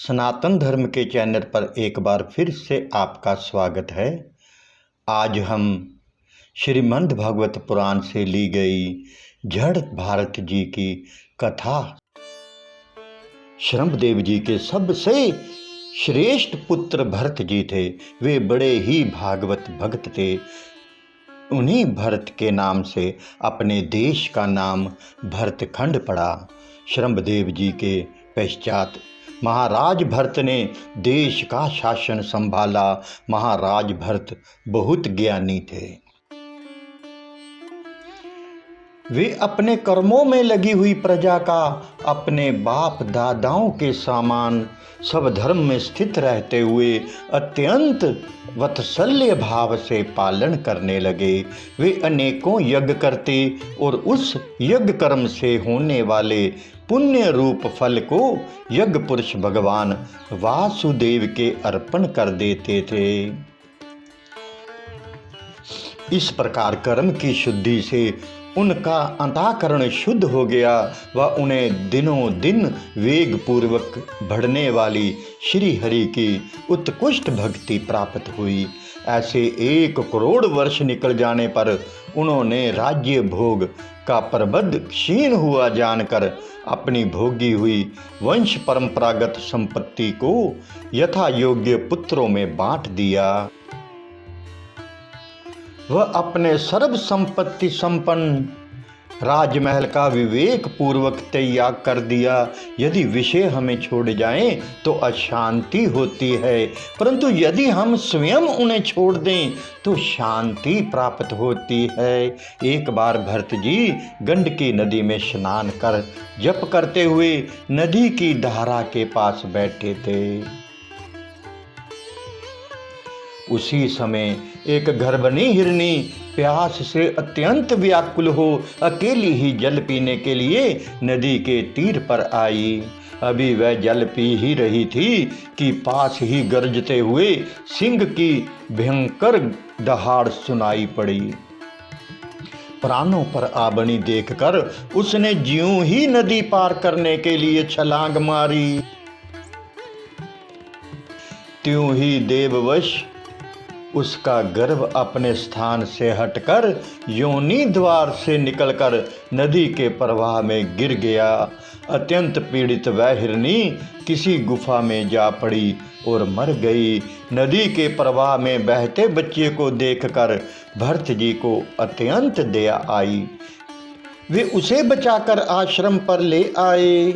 सनातन धर्म के चैनल पर एक बार फिर से आपका स्वागत है। आज हम श्रीमद् भागवत पुराण से ली गई जड़ भारत जी की कथा। शर्मदेव जी के सबसे श्रेष्ठ पुत्र भरत जी थे। वे बड़े ही भागवत भक्त थे। उन्हीं भरत के नाम से अपने देश का नाम भरतखंड पड़ा। शर्मदेव जी के पश्चात महाराज भरत ने देश का शासन संभाला। महाराज भरत बहुत ज्ञानी थे। वे अपने कर्मों में लगी हुई प्रजा का अपने बाप दादाओं के समान सब धर्म में स्थित रहते हुए अत्यंत वात्सल्य भाव से पालन करने लगे। वे अनेकों यज्ञ करते और उस यज्ञ कर्म से होने वाले पुण्य रूप फल को यज्ञ पुरुष भगवान वासुदेव के अर्पण कर देते थे। इस प्रकार कर्म की शुद्धि से उनका अंतःकरण शुद्ध हो गया व उन्हें दिनों दिन वेग पूर्वक बढ़ने वाली श्री हरि की उत्कृष्ट भक्ति प्राप्त हुई। ऐसे 1 करोड़ वर्ष निकल जाने पर उन्होंने राज्य भोग का प्रबंध क्षीण हुआ जानकर अपनी भोगी हुई वंश परंपरागत संपत्ति को यथा योग्य पुत्रों में बांट दिया। वह अपने सर्व संपत्ति संपन्न राजमहल का विवेक पूर्वक त्याग कर दिया। यदि विषय हमें छोड़ जाएं तो अशांति होती है, परंतु यदि हम स्वयं उन्हें छोड़ दें तो शांति प्राप्त होती है। एक बार भरत जी गंडकी नदी में स्नान कर जप करते हुए नदी की धारा के पास बैठे थे। उसी समय एक गर्भणी हिरनी प्यास से अत्यंत व्याकुल हो अकेली ही जल पीने के लिए नदी के तीर पर आई। अभी वह जल पी ही रही थी कि पास ही गरजते हुए सिंह की भयंकर दहाड़ सुनाई पड़ी। प्राणों पर आबनी देखकर उसने ज्यों ही नदी पार करने के लिए छलांग मारी, त्यों ही देववश उसका गर्भ अपने स्थान से हटकर योनि द्वार से निकलकर नदी के प्रवाह में गिर गया। अत्यंत पीड़ित वह हिरनी किसी गुफा में जा पड़ी और मर गई। नदी के प्रवाह में बहते बच्चे को देखकर भरत जी को अत्यंत दया आई। वे उसे बचाकर आश्रम पर ले आए।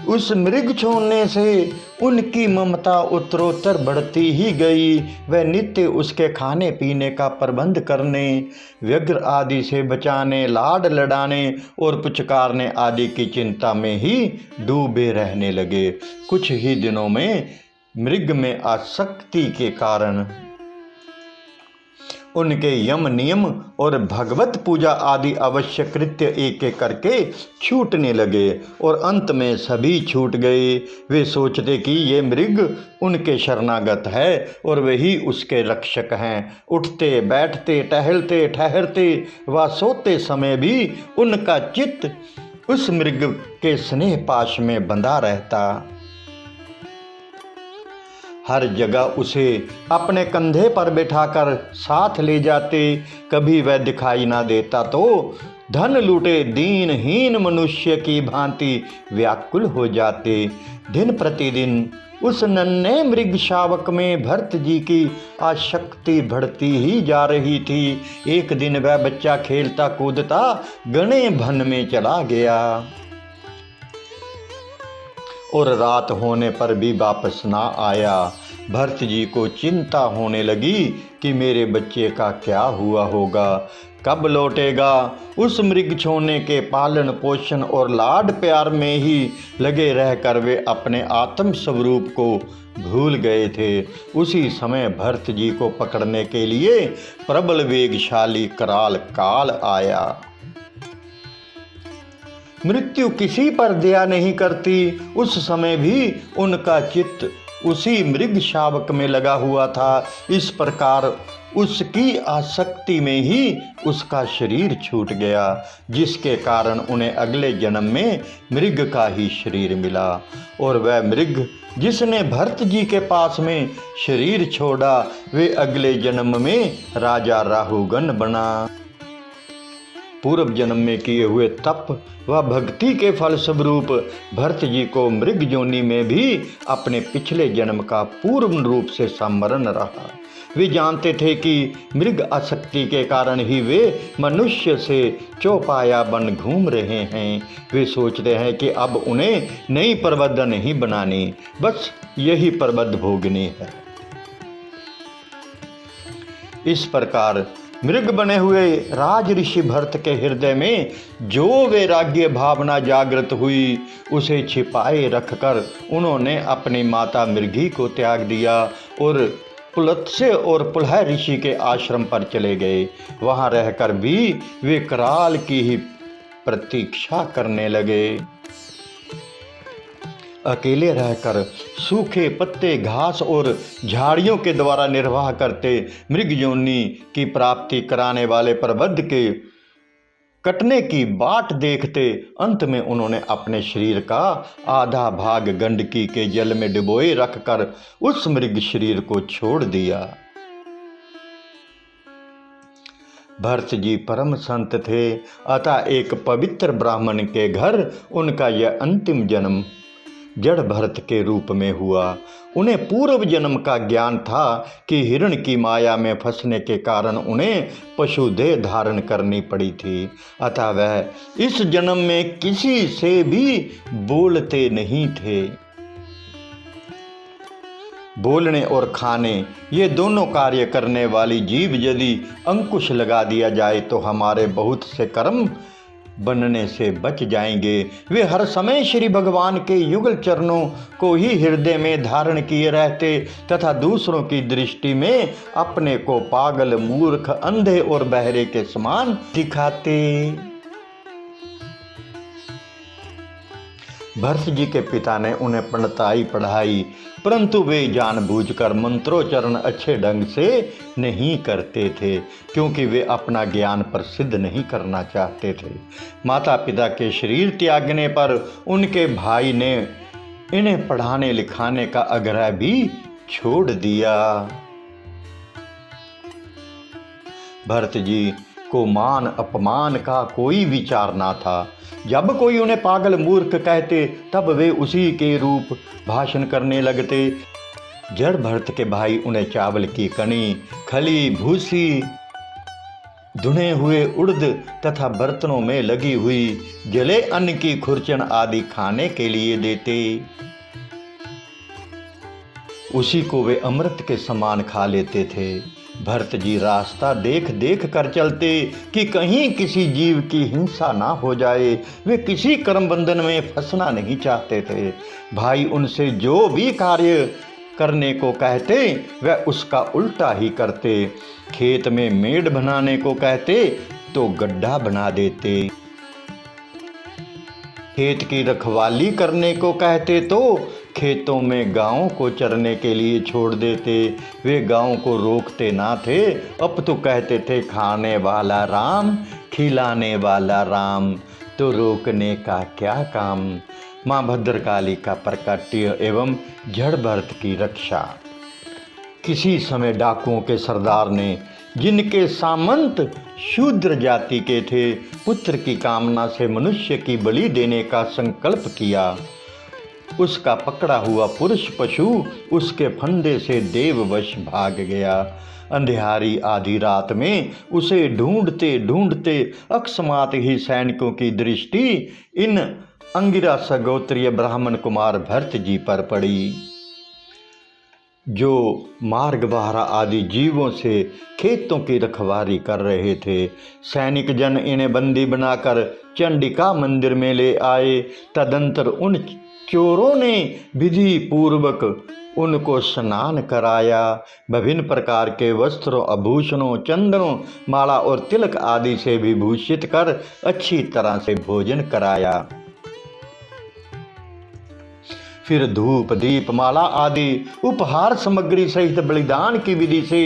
उस मृग छोड़ने से उनकी ममता उत्तरोत्तर बढ़ती ही गई। वह नित्य उसके खाने पीने का प्रबंध करने, व्यग्र आदि से बचाने, लाड लड़ाने और पुचकारने आदि की चिंता में ही डूबे रहने लगे। कुछ ही दिनों में मृग में आसक्ति के कारण उनके यम नियम और भगवत पूजा आदि अवश्य कृत्य एक एक करके छूटने लगे और अंत में सभी छूट गए। वे सोचते कि ये मृग उनके शरणागत है और वही उसके रक्षक हैं। उठते बैठते टहलते ठहरते व सोते समय भी उनका चित्त उस मृग के स्नेह पाश में बंधा रहता। हर जगह उसे अपने कंधे पर बिठाकर साथ ले जाते। कभी वह दिखाई ना देता तो धन लूटे दीनहीन मनुष्य की भांति व्याकुल हो जाते। दिन प्रतिदिन उस नन्हे मृग शावक में भरत जी की आसक्ति बढ़ती ही जा रही थी। एक दिन वह बच्चा खेलता कूदता घने वन में चला गया और रात होने पर भी वापस ना आया। भरत जी को चिंता होने लगी कि मेरे बच्चे का क्या हुआ होगा, कब लौटेगा। उस मृग छोड़ने के पालन पोषण और लाड प्यार में ही लगे रहकर वे अपने आत्म स्वरूप को भूल गए थे। उसी समय भरत जी को पकड़ने के लिए प्रबल वेगशाली कराल काल आया। मृत्यु किसी पर दया नहीं करती। उस समय भी उनका चित्त उसी मृग शावक में लगा हुआ था। इस प्रकार उसकी आसक्ति में ही उसका शरीर छूट गया, जिसके कारण उन्हें अगले जन्म में मृग का ही शरीर मिला। और वह मृग जिसने भरत जी के पास में शरीर छोड़ा, वे अगले जन्म में राजा राहुगण बना। पूर्व जन्म में किए हुए तप व भक्ति के फलस्वरूप भरत जी को मृग योनि में भी अपने पिछले जन्म का पूर्ण रूप से स्मरण रहा। वे जानते थे कि मृग आसक्ति के कारण ही वे मनुष्य से चौपाया बन घूम रहे हैं। वे सोचते हैं कि अब उन्हें नई प्रबंध नहीं बनानी, बस यही प्रबंध भोगनी है। इस प्रकार मृग बने हुए राज ऋषि भरत के हृदय में जो वैराग्य भावना जागृत हुई, उसे छिपाए रखकर उन्होंने अपनी माता मृगी को त्याग दिया और पुलत्स्य और पुलह ऋषि के आश्रम पर चले गए। वहां रहकर भी वे कराल की ही प्रतीक्षा करने लगे। अकेले रहकर सूखे पत्ते, घास और झाड़ियों के द्वारा निर्वाह करते मृग योनि की प्राप्ति कराने वाले प्रबंध के कटने की बाट देखते अंत में उन्होंने अपने शरीर का आधा भाग गंडकी के जल में डुबोए रखकर उस मृग शरीर को छोड़ दिया। भरत जी परम संत थे, अतः एक पवित्र ब्राह्मण के घर उनका यह अंतिम जन्म जड़ भरत के रूप में हुआ। उन्हें पूर्व जन्म का ज्ञान था कि हिरण की माया में फंसने के कारण उन्हें पशु देह धारण करनी पड़ी थी, अतः वह इस जन्म में किसी से भी बोलते नहीं थे। बोलने और खाने ये दोनों कार्य करने वाली जीव यदि अंकुश लगा दिया जाए तो हमारे बहुत से कर्म बनने से बच जाएंगे। वे हर समय श्री भगवान के युगल चरणों को ही हृदय में धारण किए रहते तथा दूसरों की दृष्टि में अपने को पागल, मूर्ख, अंधे और बहरे के समान दिखाते। भरत जी के पिता ने उन्हें पंडिताई पढ़ाई, परंतु वे जानबूझकर मंत्रोच्चारण अच्छे ढंग से नहीं करते थे, क्योंकि वे अपना ज्ञान प्रसिद्ध नहीं करना चाहते थे। माता पिता के शरीर त्यागने पर उनके भाई ने इन्हें पढ़ाने लिखाने का आग्रह भी छोड़ दिया। भरत जी को मान अपमान का कोई विचार ना था। जब कोई उन्हें पागल, मूर्ख कहते तब वे उसी के रूप भाषण करने लगते। जड़ भरत के भाई उन्हें चावल की कणी, खली, भूसी, धुने हुए उड़द तथा बर्तनों में लगी हुई जले अन्न की खुरचन आदि खाने के लिए देते। उसी को वे अमृत के समान खा लेते थे। भरत जी रास्ता देख देख कर चलते कि कहीं किसी जीव की हिंसा ना हो जाए। वे किसी कर्म बंधन में फंसना नहीं चाहते थे। भाई उनसे जो भी कार्य करने को कहते वह उसका उल्टा ही करते। खेत में मेड़ बनाने को कहते तो गड्ढा बना देते। खेत की रखवाली करने को कहते तो खेतों में गायों को चरने के लिए छोड़ देते। वे गायों को रोकते ना थे, अब तो कहते थे खाने वाला राम, खिलाने वाला राम, तो रोकने का क्या काम। माँ भद्रकाली का प्रकट्य एवं जड़ भरत की रक्षा। किसी समय डाकुओं के सरदार ने, जिनके सामंत शूद्र जाति के थे, पुत्र की कामना से मनुष्य की बलि देने का संकल्प किया। उसका पकड़ा हुआ पुरुष पशु उसके फंदे से देववश भाग गया। अंधियारी आधी रात में उसे ढूंढते ढूंढते अकस्मात ही सैनिकों की दृष्टि इन अंगिरा गोत्रीय ब्राह्मण कुमार भरत जी पर पड़ी, जो मार्गवाहरा आदि जीवों से खेतों की रखवाली कर रहे थे। सैनिक जन इन्हें बंदी बनाकर चंडिका मंदिर में ले आए। तदंतर उन चोरों ने विधि पूर्वक उनको स्नान कराया। विभिन्न प्रकार के वस्त्रों, आभूषणों, चंदनों, माला और तिलक आदि से विभूषित कर अच्छी तरह से भोजन कराया। फिर धूप, दीप, माला आदि उपहार सामग्री सहित बलिदान की विधि से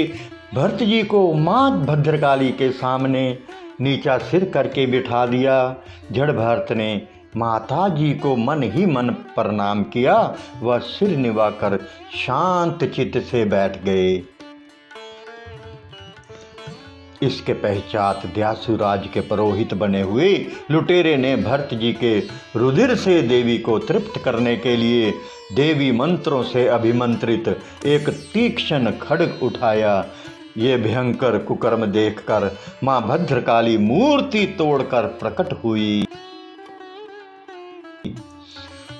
भरत जी को माँ भद्रकाली के सामने नीचा सिर करके बिठा दिया। जड़ भरत ने माता जी को मन ही मन प्रणाम किया। वह सिर निभाकर शांत चित्त से बैठ गए। इसके पश्चात द्यासुराज के पुरोहित बने हुए लुटेरे ने भरत जी के रुधिर से देवी को तृप्त करने के लिए देवी मंत्रों से अभिमंत्रित एक तीक्ष्ण खड्ग उठाया। ये भयंकर कुकर्म देखकर मां भद्रकाली मूर्ति तोड़कर प्रकट हुई।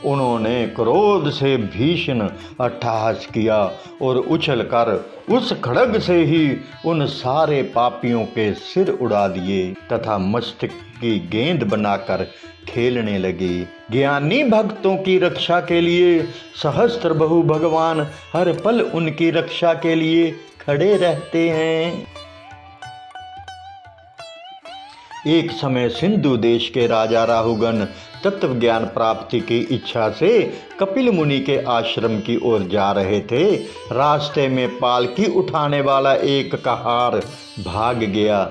उन्होंने क्रोध से भीषण अट्टहास किया और उछलकर उस खड्ग से ही उन सारे पापियों के सिर उड़ा दिए तथा मस्तक की गेंद बनाकर खेलने लगी। ज्ञानी भक्तों की रक्षा के लिए सहस्त्रबाहु भगवान हर पल उनकी रक्षा के लिए खड़े रहते हैं। एक समय सिंधु देश के राजा राहुगण तत्व ज्ञान प्राप्ति की इच्छा से कपिल मुनि के आश्रम की ओर जा रहे थे। रास्ते में पालकी उठाने वाला एक कहार भाग गया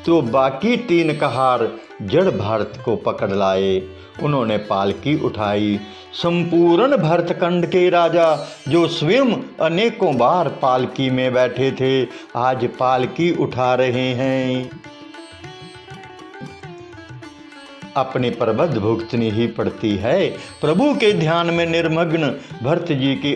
तो बाकी 3 कहार जड़ भरत को पकड़ लाए। उन्होंने पालकी उठाई। संपूर्ण भरतखंड के राजा जो स्वयं अनेकों बार पालकी में बैठे थे आज पालकी उठा रहे हैं। अपनी प्रबद्ध भुगतनी ही पड़ती है। प्रभु के ध्यान में निर्मग्न भरत जी की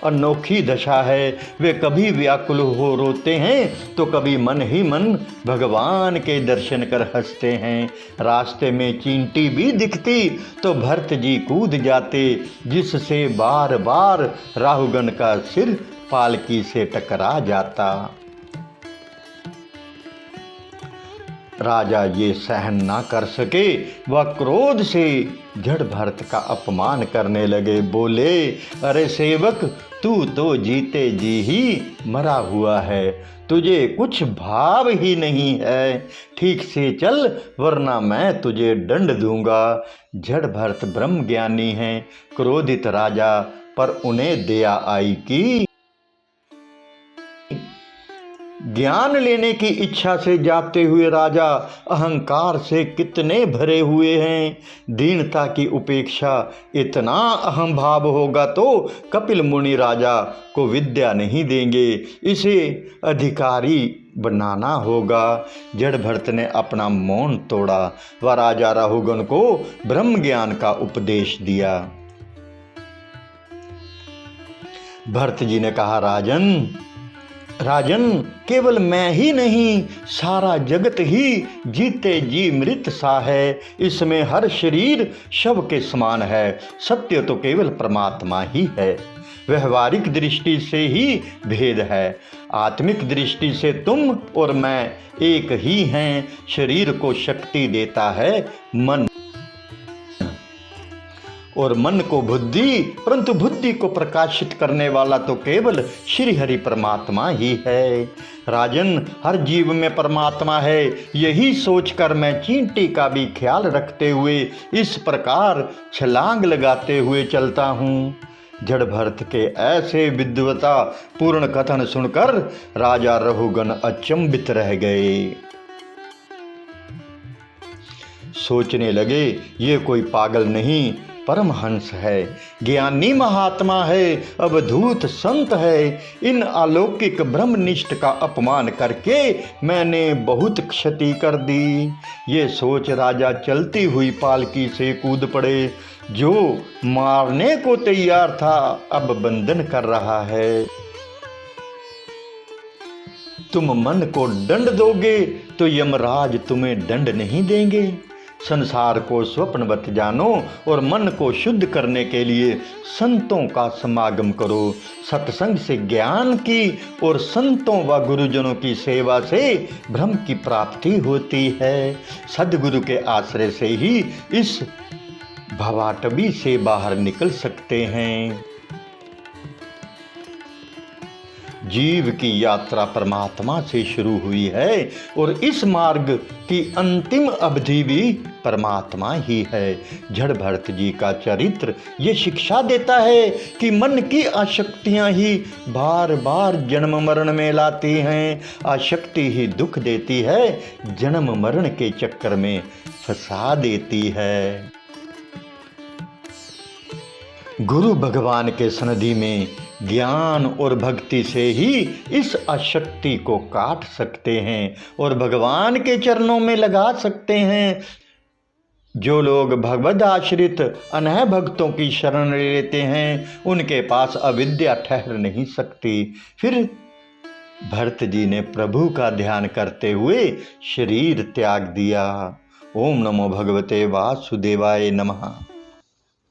अनोखी दशा है। वे कभी व्याकुल हो रोते हैं तो कभी मन ही मन भगवान के दर्शन कर हंसते हैं। रास्ते में चींटी भी दिखती तो भरत जी कूद जाते जिससे बार बार राहुगण का सिर पालकी से टकरा जाता। राजा ये सहन ना कर सके। वह क्रोध से जड़ भरत का अपमान करने लगे। बोले, अरे सेवक, तू तो जीते जी ही मरा हुआ है, तुझे कुछ भाव ही नहीं है। ठीक से चल वरना मैं तुझे दंड दूंगा। जड़ भरत ब्रह्म ज्ञानी हैं। क्रोधित राजा पर उन्हें दया आई कि ज्ञान लेने की इच्छा से जाते हुए राजा अहंकार से कितने भरे हुए हैं। दीनता की उपेक्षा इतना अहम भाव होगा तो कपिल मुनि राजा को विद्या नहीं देंगे। इसे अधिकारी बनाना होगा। जड़ भरत ने अपना मौन तोड़ा व राजा राहुगण को ब्रह्म ज्ञान का उपदेश दिया। भरत जी ने कहा, राजन, केवल मैं ही नहीं, सारा जगत ही जीते जी मृत सा है। इसमें हर शरीर शव के समान है। सत्य तो केवल परमात्मा ही है। व्यवहारिक दृष्टि से ही भेद है। आत्मिक दृष्टि से तुम और मैं एक ही हैं। शरीर को शक्ति देता है मन और मन को बुद्धि, परंतु बुद्धि को प्रकाशित करने वाला तो केवल श्री हरि परमात्मा ही है। राजन, हर जीव में परमात्मा है। यही सोचकर मैं चींटी का भी ख्याल रखते हुए इस प्रकार छलांग लगाते हुए चलता हूँ। जड़ भरत के ऐसे विद्वता पूर्ण कथन सुनकर राजा रहुगण अचंभित रह गए। सोचने लगे, ये कोई पागल नहीं, परमहंस है, ज्ञानी महात्मा है, अवधूत संत है। इन अलौकिक ब्रह्मनिष्ठ का अपमान करके मैंने बहुत क्षति कर दी। ये सोच राजा चलती हुई पालकी से कूद पड़े। जो मारने को तैयार था अब बंधन कर रहा है। तुम मन को दंड दोगे तो यमराज तुम्हें दंड नहीं देंगे। संसार को स्वप्नवत जानो और मन को शुद्ध करने के लिए संतों का समागम करो। सत्संग से ज्ञान की और संतों व गुरुजनों की सेवा से ब्रह्म की प्राप्ति होती है। सद्गुरु के आश्रय से ही इस भवाटवी से बाहर निकल सकते हैं। जीव की यात्रा परमात्मा से शुरू हुई है और इस मार्ग की अंतिम अवधि भी परमात्मा ही है। जड़ भरत जी का चरित्र ये शिक्षा देता है कि मन की आसक्तियां ही बार बार जन्म मरण में लाती हैं। आसक्ति ही दुख देती है, जन्म मरण के चक्कर में फंसा देती है। गुरु भगवान के सन्निधि में ज्ञान और भक्ति से ही इस आसक्ति को काट सकते हैं और भगवान के चरणों में लगा सकते हैं। जो लोग भगवद आश्रित अनह भक्तों की शरण लेते हैं, उनके पास अविद्या ठहर नहीं सकती। फिर भरत जी ने प्रभु का ध्यान करते हुए शरीर त्याग दिया। ओम नमो भगवते वासुदेवाय नमः।